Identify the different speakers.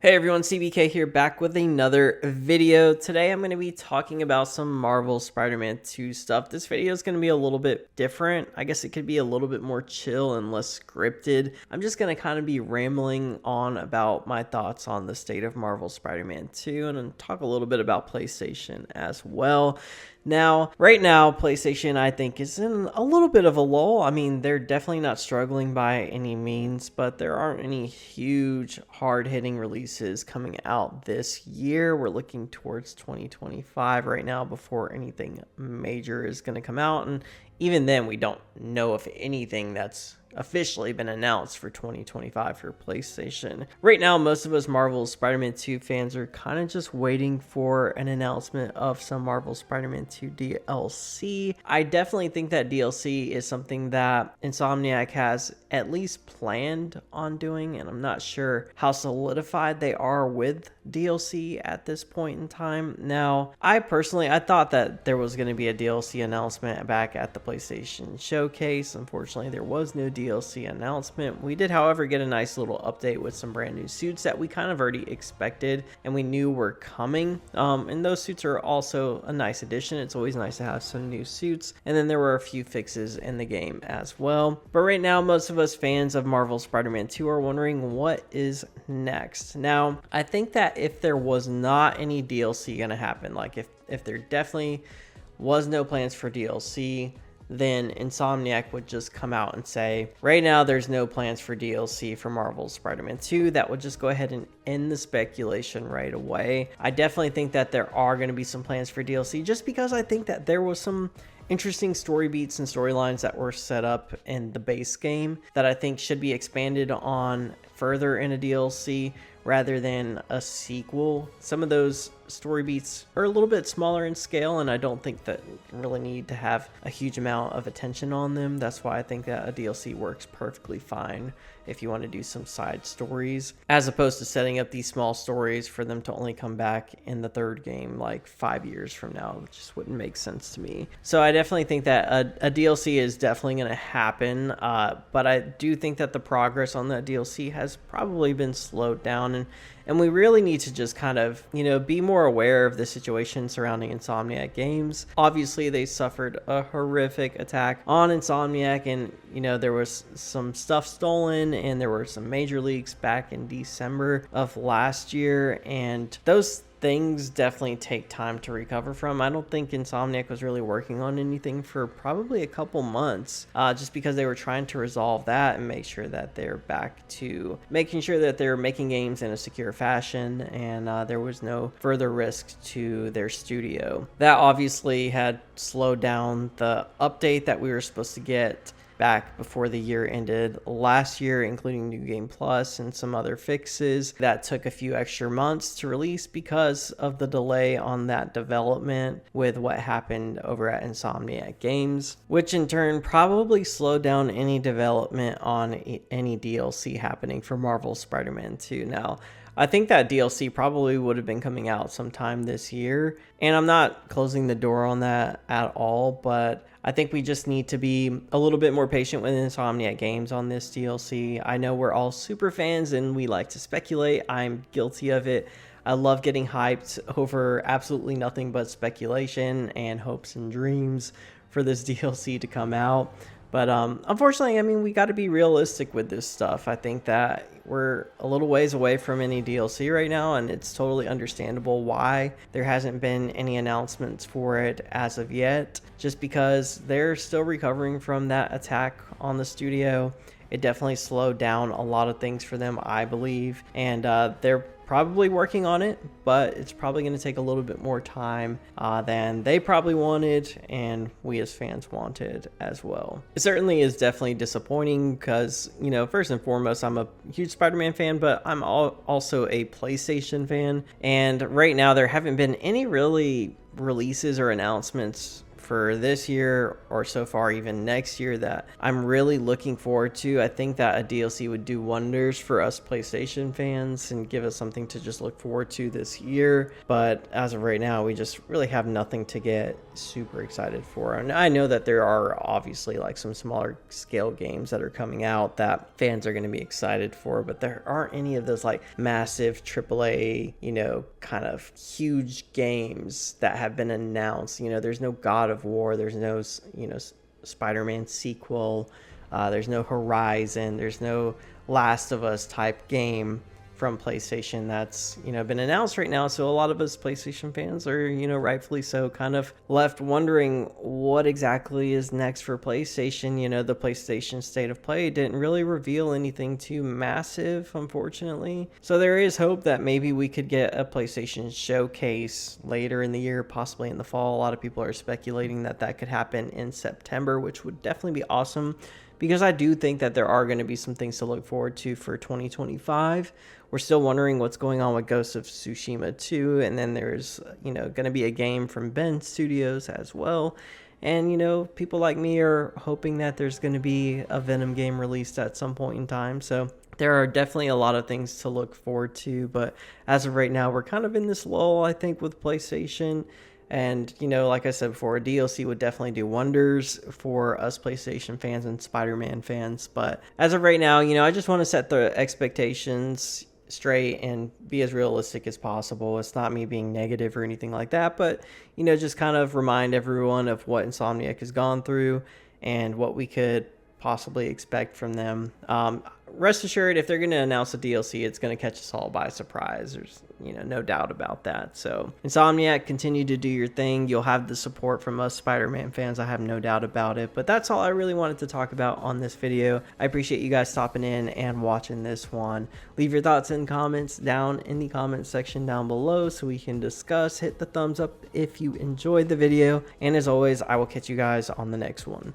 Speaker 1: Hey everyone, CBK here, back with another video. Today I'm going to be talking about some Marvel Spider-Man 2 stuff. This video is going to be a little bit different. I guess it could be a little bit more chill and less scripted. I'm just going to kind of be rambling on about my thoughts on the state of Marvel Spider-Man 2 and talk a little bit about PlayStation as well. Now, right now, PlayStation, I think, is in a little bit of a lull. I mean, they're definitely not struggling by any means, but there aren't any huge, hard-hitting releases coming out this year. We're looking towards 2025 right now before anything major is going to come out, and even then, we don't know if anything that's officially been announced for 2025 for PlayStation. Right now, most of us Marvel Spider-Man 2 fans are kind of just waiting for an announcement of some Marvel Spider-Man 2 DLC. I definitely think that DLC is something that Insomniac has at least planned on doing, and I'm not sure how solidified they are with DLC at this point in time. Now, I thought that there was going to be a DLC announcement back at the PlayStation Showcase. Unfortunately, there was no DLC announcement. We did, however, get a nice little update with some brand new suits that we kind of already expected and we knew were coming. And those suits are also a nice addition. It's always nice to have some new suits. And then there were a few fixes in the game as well. But right now, most of us fans of Marvel Spider-Man 2 are wondering what is next. Now, I think that if there was not any DLC going to happen, like if there definitely was no plans for DLC, then Insomniac would just come out and say, right now there's no plans for DLC for Marvel Spider-Man 2. That would just go ahead and end the speculation right away. I definitely think that there are going to be some plans for DLC, just because I think that there was some interesting story beats and storylines that were set up in the base game that I think should be expanded on further in a DLC rather than a sequel. Some of those story beats are a little bit smaller in scale, and I don't think that really need to have a huge amount of attention on them. That's why I think that a DLC works perfectly fine if you want to do some side stories, as opposed to setting up these small stories for them to only come back in the third game like 5 years from now. It just wouldn't make sense to me. So I definitely think that a DLC is definitely going to happen, but I do think that the progress on that DLC has probably been slowed down, and we really need to just kind of, be more aware of the situation surrounding Insomniac Games. Obviously, they suffered a horrific attack on Insomniac, and, there was some stuff stolen, and there were some major leaks back in December of last year, and those things definitely take time to recover from. I don't think Insomniac was really working on anything for probably a couple months, just because they were trying to resolve that and make sure that they're back to making sure that they're making games in a secure fashion, and there was no further risk to their studio. That obviously had slowed down the update that we were supposed to get back before the year ended last year, including New Game Plus and some other fixes that took a few extra months to release because of the delay on that development with what happened over at Insomniac Games, which in turn probably slowed down any development on any DLC happening for Marvel Spider-Man 2. Now, I think that DLC probably would have been coming out sometime this year, and I'm not closing the door on that at all, but I think we just need to be a little bit more patient with Insomniac Games on this DLC. I know we're all super fans and we like to speculate. I'm guilty of it. I love getting hyped over absolutely nothing but speculation and hopes and dreams for this DLC to come out. But unfortunately, we got to be realistic with this stuff. I think that we're a little ways away from any DLC right now, and it's totally understandable why there hasn't been any announcements for it as of yet, just because they're still recovering from that attack on the studio. It definitely slowed down a lot of things for them, I believe, and they're probably working on it, but it's probably going to take a little bit more time than they probably wanted and we as fans wanted as well. It certainly is definitely disappointing because, first and foremost, I'm a huge Spider-Man fan, but I'm also a PlayStation fan, and right now there haven't been any really releases or announcements for this year or so far even next year that I'm really looking forward to. I think that a DLC would do wonders for us PlayStation fans and give us something to just look forward to this year. But as of right now, we just really have nothing to get super excited for. And I know that there are obviously like some smaller scale games that are coming out that fans are going to be excited for, but there aren't any of those like massive AAA, you know, kind of huge games that have been announced. You know, there's no God of War, there's no, you know, Spider-Man sequel, there's no Horizon, there's no Last of Us type game from PlayStation that's, you know, been announced right now. So a lot of us PlayStation fans are, you know, rightfully so, kind of left wondering what exactly is next for PlayStation. You know, the PlayStation State of Play didn't really reveal anything too massive, unfortunately. So there is hope that maybe we could get a PlayStation showcase later in the year, possibly in the fall. A lot of people are speculating that that could happen in September, which would definitely be awesome, because I do think that there are going to be some things to look forward to for 2025. We're still wondering what's going on with Ghost of Tsushima 2, and then there's, you know, going to be a game from Ben Studios as well. And, you know, people like me are hoping that there's going to be a Venom game released at some point in time. So there are definitely a lot of things to look forward to, but as of right now, we're kind of in this lull, I think, with PlayStation. And, you know, like I said before, a DLC would definitely do wonders for us PlayStation fans and Spider-Man fans. But as of right now, you know, I just want to set the expectations straight and be as realistic as possible. It's not me being negative or anything like that, but, you know, just kind of remind everyone of what Insomniac has gone through and what we could possibly expect from them. Rest assured, if they're going to announce a DLC, it's going to catch us all by surprise. There's, you know, no doubt about that. So Insomniac, continue to do your thing. You'll have the support from us Spider-Man fans. I have no doubt about it. But that's all I really wanted to talk about on this video. I appreciate you guys stopping in and watching this one. Leave your thoughts and comments down in the comment section down below so we can discuss. Hit the thumbs up if you enjoyed the video. And as always, I will catch you guys on the next one.